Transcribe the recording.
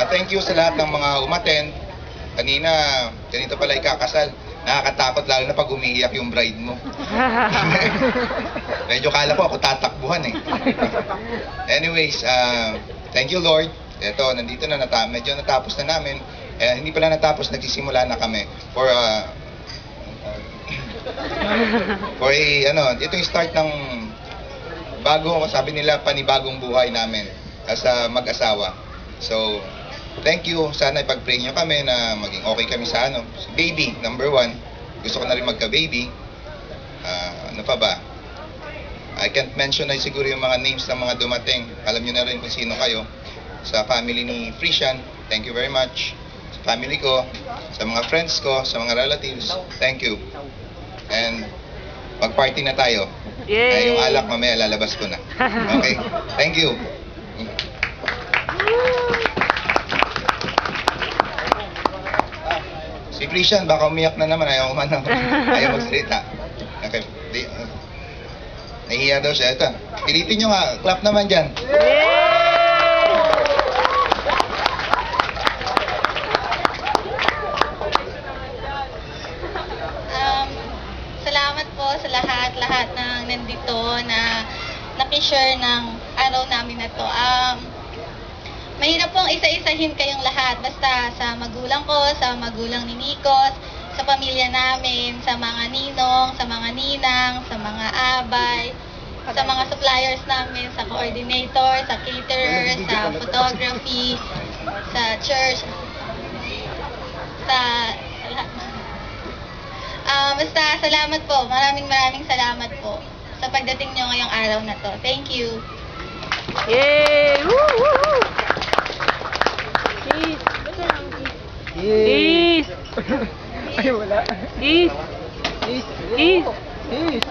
Thank you sa lahat ng mga umattend. Kanina, ganito pala ikakasal. Nakakatakot lalo na pag umiiyak yung bride mo. Medyo kala ko ako tatakbuhan eh. Anyways, thank you Lord. Ito, nandito na medyo natapos na namin. Hindi pala natapos, nagsisimula na kami ito yung start ng sabi nila, panibagong buhay namin as mag-asawa. So, thank you. Sana ipag-pray nyo kami na maging okay kami sa si baby, number 1. Gusto ko na rin magka-baby. Ano pa ba? I can't mention na siguro yung mga names ng mga dumating. Alam nyo na rin kung sino kayo. Sa family ni Frisian, thank you very much. Sa family ko, sa mga friends ko, sa mga relatives, thank you. And mag-party na tayo. Yay! Yung alak mamaya lalabas ko na. Okay? Thank you. Si Christian, baka umiyak na naman. Ayaw magsalita. Okay. Nahihiya daw siya. Ito. Pilitin nyo nga. Clap naman dyan. Salamat po sa lahat ng nandito na nakishare ng araw namin na to. Mahirap pong isa-isahin kayong lahat. Basta sa magulang ko, sa magulang ni Nikos, sa pamilya namin, sa mga ninong, sa mga ninang, sa mga abay, sa mga suppliers namin, sa coordinator, sa caterer, sa photography, sa church, sa lahat. Basta salamat po. Maraming salamat po sa pagdating nyo ngayong araw na to. Thank you. Yay! Woo! Woo! Woo! Peace! Peace! Ay, wala. Peace! Peace. Peace! Peace.